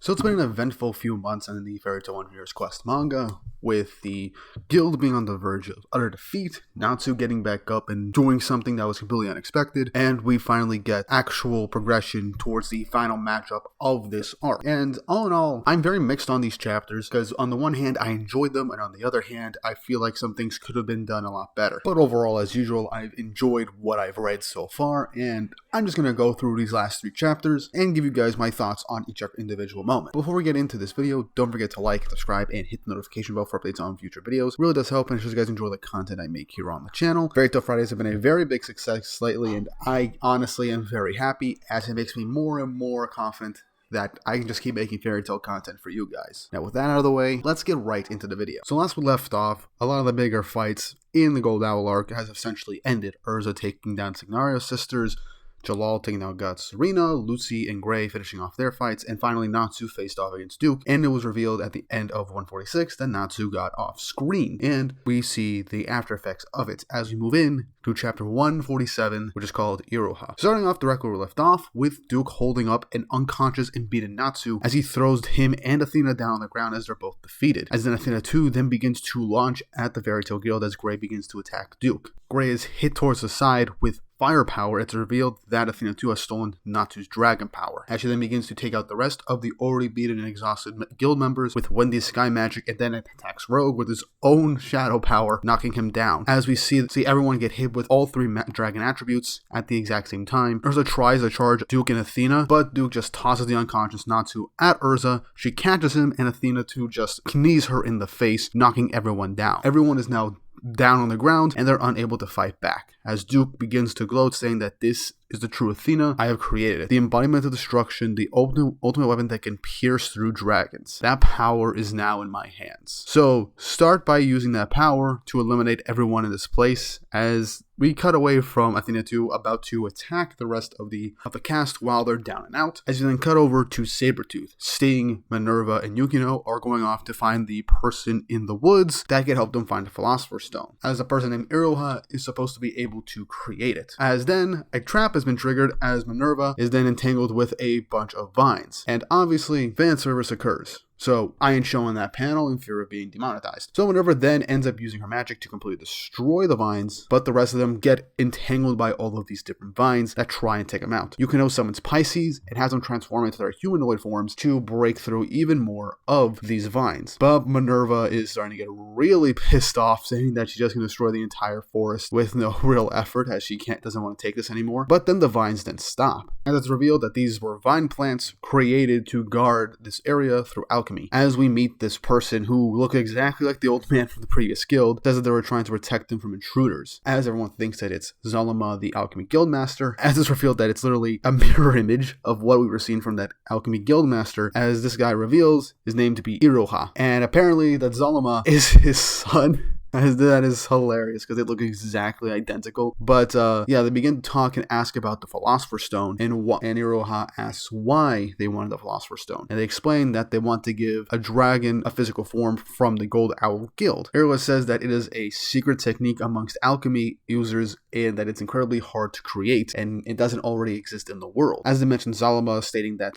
So it's been an eventful few months in the Fairy Tail Wonder's Quest manga, with the guild being on the verge of utter defeat, Natsu getting back up and doing something that was completely unexpected, and we finally get actual progression towards the final matchup of this arc. And all in all, I'm very mixed on these chapters, because on the one hand, I enjoyed them, and on the other hand, I feel like some things could have been done a lot better. But overall, as usual, I've enjoyed what I've read so far, and I'm just going to go through these last 3 chapters and give you guys my thoughts on each individual moment. Before we get into this video, don't forget to like, subscribe, and hit the notification bell for updates on future videos. It really does help, and it shows you guys enjoy the content I make here on the channel. Fairy Tail Fridays have been a very big success lately, and I honestly am very happy, as it makes me more and more confident that I can just keep making Fairy Tail content for you guys. Now with that out of the way, let's get right into the video. So last we left off, a lot of the bigger fights in the Gold Owl arc has essentially ended. Urza taking down Signario's sisters, Jalal taking out Serena, Lucy and Gray finishing off their fights, and finally Natsu faced off against Duke, and it was revealed at the end of 146 that Natsu got off screen, and we see the after effects of it as we move in to chapter 147, which is called Iroha. Starting off directly where we left off, with Duke holding up an unconscious and beaten Natsu as he throws him and Athena down on the ground as they're both defeated. As then Athena too then begins to launch at the Fairy Tail Guild as Gray begins to attack Duke. Gray is hit towards the side with firepower. It's revealed that Athena 2 has stolen Natsu's dragon power, as she then begins to take out the rest of the already beaten and exhausted guild members with Wendy's sky magic, and then attacks Rogue with his own shadow power, knocking him down. As we see everyone get hit with all 3 dragon attributes at the exact same time. Urza tries to charge Duke and Athena, but Duke just tosses the unconscious Natsu at Urza. She catches him, and Athena 2 just knees her in the face, knocking everyone down. Everyone is now down on the ground, and they're unable to fight back, as Duke begins to gloat, saying that this is the true Athena. I have created it. The embodiment of destruction, the ultimate weapon that can pierce through dragons. That power is now in my hands. So start by using that power to eliminate everyone in this place, as we cut away from Athena 2 about to attack the rest of the cast while they're down and out. As you then cut over to Sabertooth, Sting, Minerva, and Yukino are going off to find the person in the woods that can help them find the Philosopher's Stone, as a person named Iroha is supposed to be able to create it. As then a trap has been triggered, as Minerva is then entangled with a bunch of vines, and obviously fan service occurs. So I ain't showing that panel in fear of being demonetized. So Minerva then ends up using her magic to completely destroy the vines, but the rest of them get entangled by all of these different vines that try and take them out. Yukino summons Pisces and has them transform into their humanoid forms to break through even more of these vines. But Minerva is starting to get really pissed off, saying that she's just going to destroy the entire forest with no real effort, as she doesn't want to take this anymore. But then the vines then stop, and it's revealed that these were vine plants created to guard this area through alchemy. As we meet this person who look exactly like the old man from the previous guild, says that they were trying to protect them from intruders, as everyone thinks that it's Zalama, the alchemy guildmaster, as it's revealed that it's literally a mirror image of what we were seeing from that alchemy guildmaster, as this guy reveals his name to be Iroha, and apparently that Zalama is his son. That is hilarious, because they look exactly identical. But yeah, they begin to talk and ask about the Philosopher's Stone, and Iroha asks why they wanted the Philosopher's Stone, and they explain that they want to give a dragon a physical form from the Gold Owl Guild. Iroha says that it is a secret technique amongst alchemy users, and that it's incredibly hard to create, and it doesn't already exist in the world. As they mentioned, Zalama stating that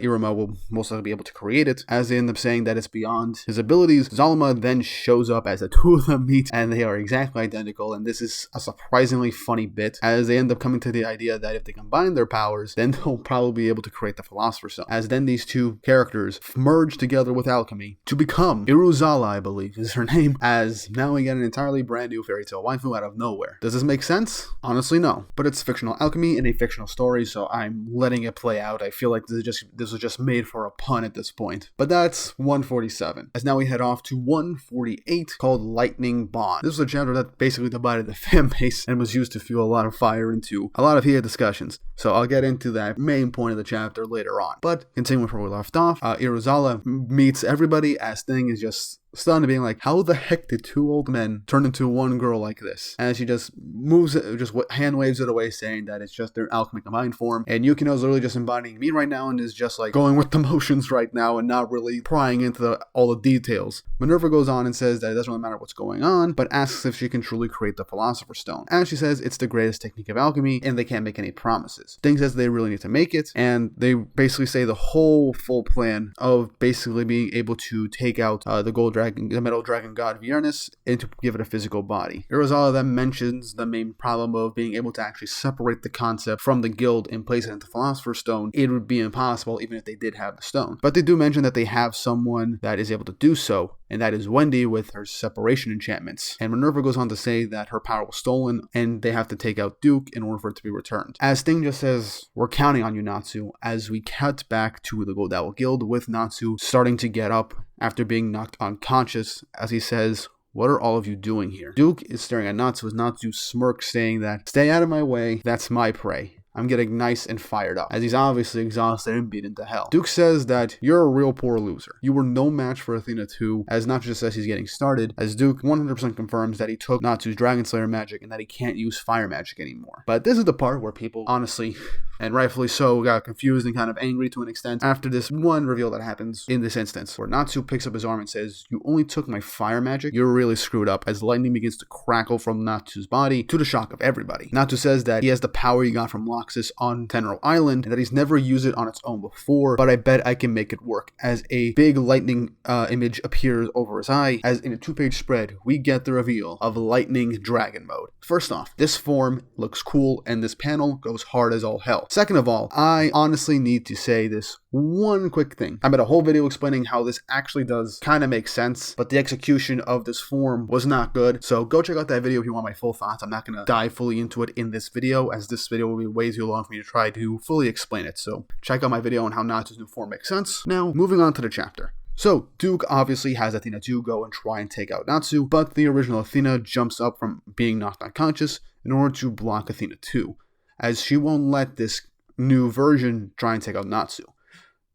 Iruma will most likely be able to create it, as they end up saying that it's beyond his abilities. Zalama then shows up as the two of them meet, and they are exactly identical, and this is a surprisingly funny bit, as they end up coming to the idea that if they combine their powers, then they'll probably be able to create the Philosopher's Stone, as then these two characters merge together with alchemy to become Iruzala, I believe is her name, as now we get an entirely brand new Fairy Tail waifu out of nowhere. Does this make sense? Honestly, no. But it's fictional alchemy in a fictional story, so I'm letting it play out. I feel like this was just made for a pun at this point. But that's 147. As now we head off to 148, called Lightning Bond. This was a chapter that basically divided the fan base and was used to fuel a lot of fire into a lot of heated discussions. So I'll get into that main point of the chapter later on. But continuing from where we left off, Iruzala meets everybody, as Thing is just stunned, being like, how the heck did two old men turn into one girl like this? And she just moves it, just hand waves it away, saying that it's just their alchemy combined form. And Yukino is literally just embodying me right now and is just like going with the motions right now and not really prying into all the details. Minerva goes on and says that it doesn't really matter what's going on, but asks if she can truly create the Philosopher's Stone. And she says it's the greatest technique of alchemy and they can't make any promises. Sting says they really need to make it, and they basically say the whole full plan of basically being able to take out the metal dragon god Viernes and to give it a physical body. Irizawa then mentions the main problem of being able to actually separate the concept from the guild and place it into Philosopher's Stone. It would be impossible even if they did have the stone. But they do mention that they have someone that is able to do so, and that is Wendy with her separation enchantments. And Minerva goes on to say that her power was stolen and they have to take out Duke in order for it to be returned. As Sting just says, we're counting on you, Natsu, as we cut back to the Gold Owl Guild with Natsu starting to get up after being knocked unconscious, as he says, what are all of you doing here? Duke is staring at Natsu as Natsu smirks, saying that, stay out of my way, that's my prey. I'm getting nice and fired up, as he's obviously exhausted and beaten to hell. Duke says that you're a real poor loser. You were no match for Athena 2, as Natsu says he's getting started, as Duke 100% confirms that he took Natsu's Dragon Slayer magic and that he can't use fire magic anymore. But this is the part where people, honestly, and rightfully so, got confused and kind of angry to an extent after this one reveal that happens in this instance, where Natsu picks up his arm and says, you only took my fire magic? You're really screwed up, as lightning begins to crackle from Natsu's body to the shock of everybody. Natsu says that he has the power he got from Loxus on Tenro Island, and that he's never used it on its own before, but I bet I can make it work, as a big lightning image appears over his eye, as in a 2-page spread, we get the reveal of Lightning Dragon Mode. First off, this form looks cool, and this panel goes hard as all hell. Second of all, I honestly need to say this one quick thing. I made a whole video explaining how this actually does kind of make sense, but the execution of this form was not good, so go check out that video if you want my full thoughts. I'm not going to dive fully into it in this video, as this video will be way too long for me to try to fully explain it, so check out my video on how Natsu's new form makes sense. Now, moving on to the chapter. So, Duke obviously has Athena 2 go and try and take out Natsu, but the original Athena jumps up from being knocked unconscious in order to block Athena 2, as she won't let this new version try and take out Natsu.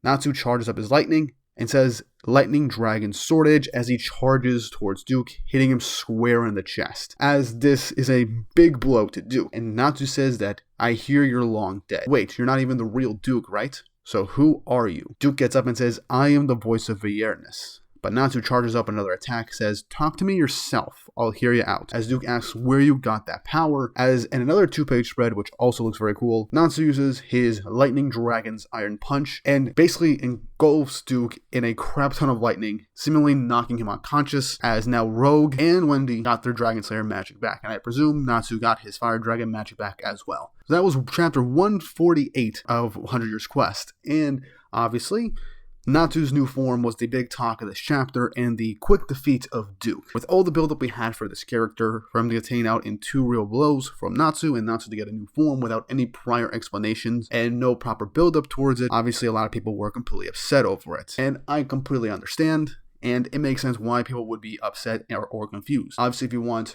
Natsu charges up his lightning and says Lightning Dragon Sword Edge as he charges towards Duke, hitting him square in the chest, as this is a big blow to Duke. And Natsu says that, I hear you're long dead. Wait, you're not even the real Duke, right? So who are you? Duke gets up and says, I am the voice of Viernes. But Natsu charges up another attack, says, talk to me yourself, I'll hear you out. As Duke asks where you got that power, as in another 2-page spread, which also looks very cool, Natsu uses his Lightning Dragon's Iron Punch and basically engulfs Duke in a crap ton of lightning, seemingly knocking him unconscious, as now Rogue and Wendy got their Dragon Slayer magic back, and I presume Natsu got his Fire Dragon magic back as well. So that was chapter 148 of 100 Years Quest, and obviously, Natsu's new form was the big talk of this chapter and the quick defeat of Duke. With all the build-up we had for this character, for him to get taken out in 2 real blows from Natsu and Natsu to get a new form without any prior explanations and no proper build-up towards it, obviously a lot of people were completely upset over it. And I completely understand. And it makes sense why people would be upset or confused. Obviously, if you want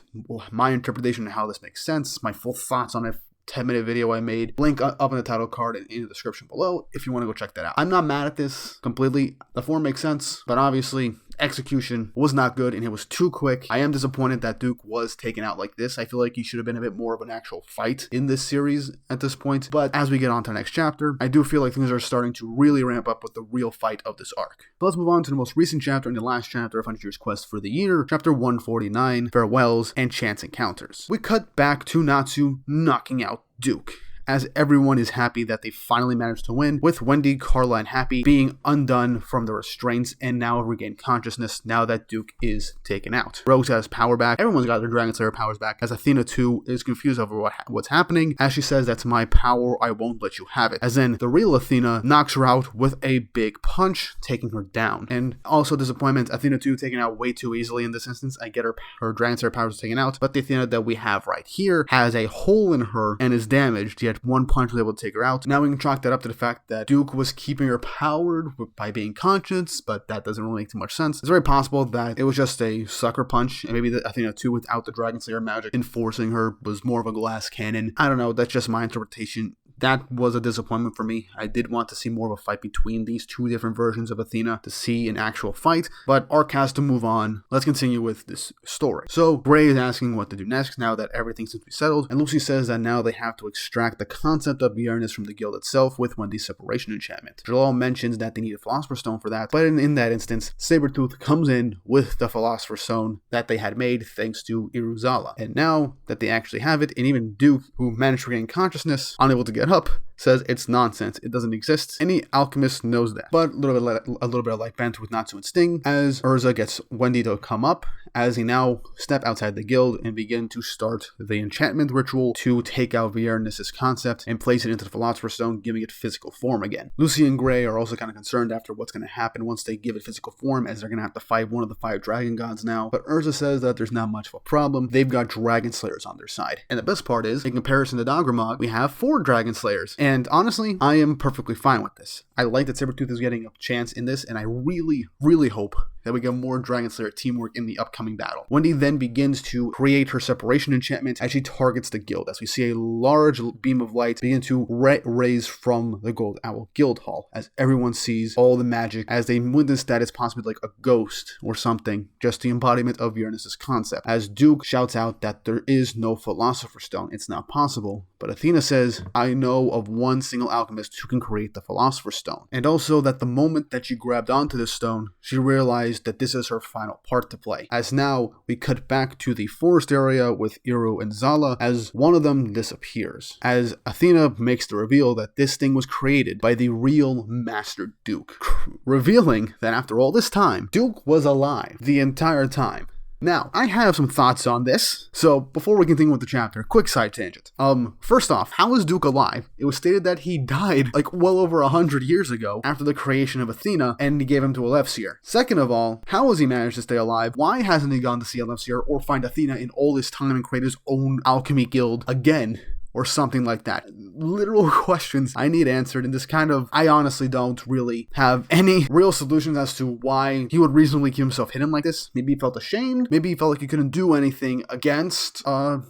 my interpretation of how this makes sense, my full thoughts on it, 10-minute video I made, link up in the title card and in the description below if you want to go check that out. I'm not mad at this completely. The form makes sense, but obviously execution was not good and it was too quick. I am disappointed that Duke was taken out like this. I feel like he should have been a bit more of an actual fight in this series at this point. But as we get on to the next chapter, I do feel like things are starting to really ramp up with the real fight of this arc. But let's move on to the most recent chapter and the last chapter of 100 Years Quest for the year, chapter 149, Farewells and Chance Encounters. We cut back to Natsu knocking out Duke, as everyone is happy that they finally managed to win, with Wendy, Carla, and Happy being undone from the restraints and now regain consciousness now that Duke is taken out. Rose has power back, everyone's got their Dragon Slayer powers back, as Athena 2 is confused over what's happening, as she says, that's my power, I won't let you have it. As then, the real Athena knocks her out with a big punch, taking her down. And also disappointment, Athena 2 taken out way too easily in this instance. I get her Dragon Slayer powers taken out, but the Athena that we have right here has a hole in her and is damaged, yet one punch was able to take her out. Now we can chalk that up to the fact that Duke was keeping her powered by being conscious, but that doesn't really make too much sense. It's very possible that it was just a sucker punch, and maybe the Athena 2 without the Dragon Slayer magic enforcing her was more of a glass cannon. I don't know, that's just my interpretation. that was a disappointment for me. I did want to see more of a fight between these two different versions of Athena, to see an actual fight, but arc has to move on. Let's continue with this story. So Gray is asking what to do next now that everything seems to be settled, and Lucy says that now they have to extract the concept of Viernes from the guild itself with Wendy's separation enchantment. Jalal mentions that they need a Philosopher's Stone for that, but in that instance, Sabertooth comes in with the Philosopher's Stone that they had made thanks to Iruzala. And now that they actually have it, and even Duke, who managed to regain consciousness, unable to get up, says it's nonsense. It doesn't exist. Any alchemist knows that. But a little bit of light banter with Natsu and Sting as Urza gets Wendy to come up as he now step outside the guild and begin to start the enchantment ritual to take out Viernes' concept and place it into the Philosopher's Stone, giving it physical form again. Lucy and Gray are also kind of concerned after what's going to happen once they give it physical form, as they're going to have to fight one of the 5 dragon gods now. But Urza says that there's not much of a problem. They've got dragon slayers on their side. And the best part is, in comparison to Dagramag, we have 4 dragon slayers. And honestly, I am perfectly fine with this. I like that Sabertooth is getting a chance in this, and I really, really hope that we get more Dragon Slayer teamwork in the upcoming battle. Wendy then begins to create her separation enchantment as she targets the guild, as we see a large beam of light begin to raise from the Gold Owl Guild Hall, as everyone sees all the magic, as they witness that it's possibly like a ghost or something, just the embodiment of Viernes' concept. As Duke shouts out that there is no Philosopher's Stone, it's not possible, but Athena says, I know of one single alchemist who can create the Philosopher's Stone. And also that the moment that she grabbed onto this stone, she realized that this is her final part to play. As now, we cut back to the forest area with Iru and Zala as one of them disappears. As Athena makes the reveal that this thing was created by the real Master Duke. Revealing that after all this time, Duke was alive the entire time. Now, I have some thoughts on this, so before we continue with the chapter, quick side tangent. First off, how is Duke alive? It was stated that he died like well over 100 years ago after the creation of Athena, and he gave him to Elefsir. Second of all, how has he managed to stay alive? Why hasn't he gone to see Elefsir or find Athena in all this time and create his own alchemy guild again? Or something like that. Literal questions I need answered, and this kind of, I honestly don't really have any real solutions as to why he would reasonably keep himself hidden like this. Maybe he felt ashamed, maybe he felt like he couldn't do anything against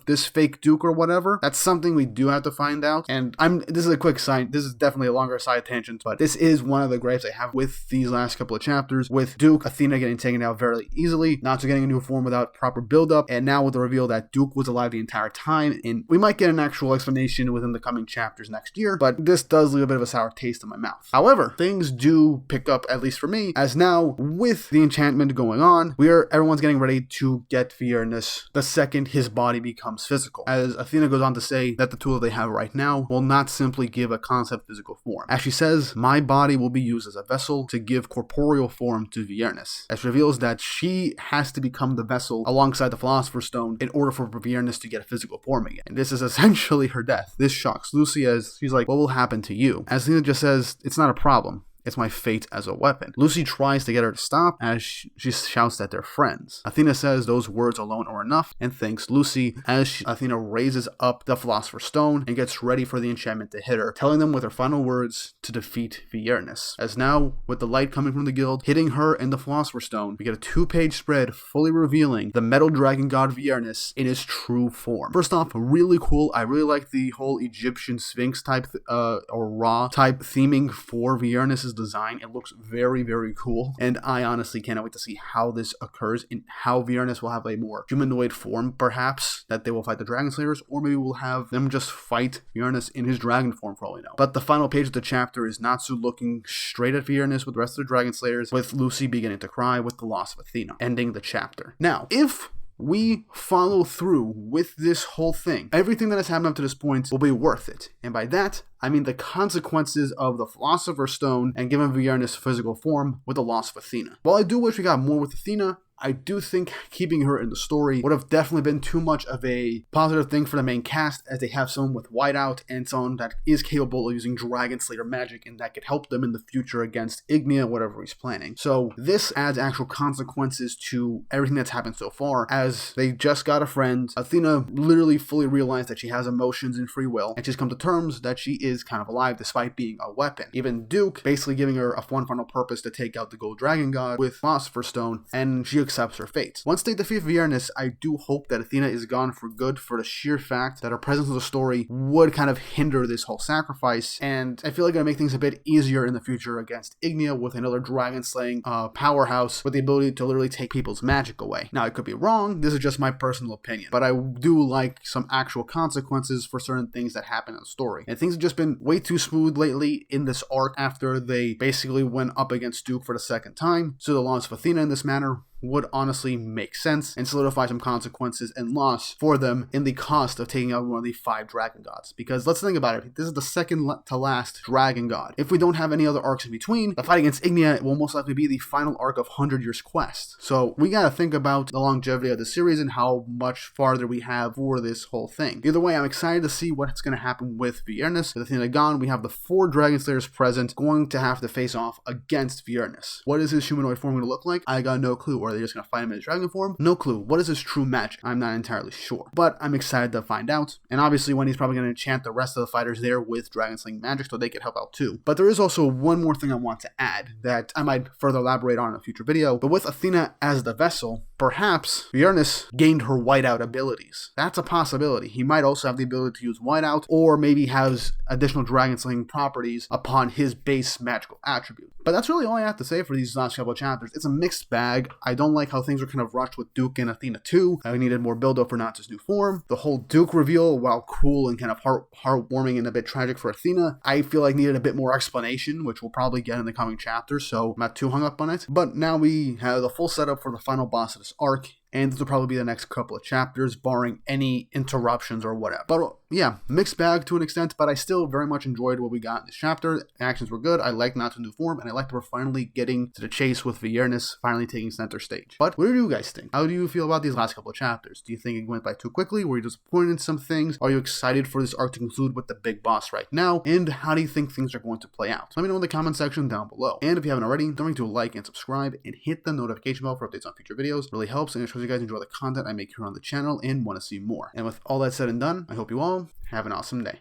this fake Duke or whatever. That's something we do have to find out, and this is a quick side, this is definitely a longer side tangent, but this is one of the gripes I have with these last couple of chapters, with Duke, Athena getting taken out very easily, Natsu getting a new form without proper build-up, and now with the reveal that Duke was alive the entire time, and we might get an actual explanation within the coming chapters next year, but this does leave a bit of a sour taste in my mouth. However, things do pick up, at least for me, as now with the enchantment going on, everyone's getting ready to get Viernes the second his body becomes physical. As Athena goes on to say that the tool they have right now will not simply give a concept physical form. As she says, my body will be used as a vessel to give corporeal form to Viernes. As she reveals that she has to become the vessel alongside the Philosopher's Stone in order for Viernes to get a physical form again. And this is essentially her death. This shocks Lucy as she's like, what will happen to you? As Athena just says, it's not a problem. It's my fate as a weapon. Lucy tries to get her to stop as she shouts that they're friends. Athena says those words alone are enough and thanks Lucy as Athena raises up the Philosopher's Stone and gets ready for the enchantment to hit her, telling them with her final words to defeat Viernes. As now, with the light coming from the guild, hitting her and the Philosopher's Stone, we get a 2-page spread fully revealing the metal dragon god Viernes in his true form. First off, really cool. I really like the whole Egyptian Sphinx type or Ra type theming for Viernes' design. It looks very, very cool, and I honestly cannot wait to see how this occurs and how Viernes will have a more humanoid form, perhaps, that they will fight the Dragon Slayers, or maybe we'll have them just fight Viernes in his dragon form for all we know. But the final page of the chapter is Natsu looking straight at Viernes with the rest of the Dragon Slayers, with Lucy beginning to cry with the loss of Athena, ending the chapter. Now, if we follow through with this whole thing, everything that has happened up to this point will be worth it. And by that, I mean the consequences of the Philosopher's Stone and giving Viernes physical form with the loss of Athena. While I do wish we got more with Athena, I do think keeping her in the story would have definitely been too much of a positive thing for the main cast, as they have someone with whiteout and someone that is capable of using Dragon Slayer magic and that could help them in the future against Ignia, whatever he's planning. So this adds actual consequences to everything that's happened so far, as they just got a friend. Athena literally fully realized that she has emotions and free will, and she's come to terms that she is kind of alive despite being a weapon. Even Duke basically giving her one final purpose to take out the Gold Dragon God with Philosopher's Stone, and she accepts her fate. Once they defeat Viernes, I do hope that Athena is gone for good, for the sheer fact that her presence in the story would kind of hinder this whole sacrifice, and I feel like it'll make things a bit easier in the future against Ignia with another dragon slaying powerhouse with the ability to literally take people's magic away. Now, I could be wrong, this is just my personal opinion, but I do like some actual consequences for certain things that happen in the story. And things have just been way too smooth lately in this arc after they basically went up against Duke for the second time, so the loss of Athena in this manner would honestly make sense and solidify some consequences and loss for them in the cost of taking out one of the 5 dragon gods. Because let's think about it, this is the second to last dragon god. If we don't have any other arcs in between, the fight against Ignia will most likely be the final arc of 100 Years Quest. So we gotta think about the longevity of the series and how much farther we have for this whole thing. Either way, I'm excited to see what's gonna happen with Viernes. With Athena gone, we have the 4 dragon slayers present going to have to face off against Viernes. What is his humanoid form gonna look like? I got no clue. Are they just gonna fight him in his dragon form? No clue. What is his true magic? I'm not entirely sure, but I'm excited to find out. And obviously Wendy's probably gonna enchant the rest of the fighters there with dragon slaying magic so they can help out too. But there is also one more thing I want to add that I might further elaborate on in a future video. But with Athena as the vessel, perhaps Viernes gained her whiteout abilities. That's a possibility. He might also have the ability to use whiteout, or maybe has additional dragon slaying properties upon his base magical attribute. But that's really all I have to say for these last couple of chapters. It's a mixed bag. I don't like how things were kind of rushed with Duke and Athena too. I needed more build up for Natsu's new form. The whole Duke reveal, while cool and kind of heartwarming and a bit tragic for Athena, I feel like needed a bit more explanation, which we'll probably get in the coming chapters, so I'm not too hung up on it. But now we have the full setup for the final boss of this arc, and this will probably be the next couple of chapters, barring any interruptions or whatever. But yeah, mixed bag to an extent, but I still very much enjoyed what we got in this chapter. The actions were good, I liked Natsu's new form, and I liked that we're finally getting to the chase with Viernes finally taking center stage. But what do you guys think? How do you feel about these last couple of chapters? Do you think it went by too quickly? Were you disappointed in some things? Are you excited for this arc to conclude with the big boss right now? And how do you think things are going to play out? Let me know in the comment section down below. And if you haven't already, don't forget to like and subscribe and hit the notification bell for updates on future videos. It really helps, and it shows you guys enjoy the content I make here on the channel and want to see more. And with all that said and done, I hope you all have an awesome day.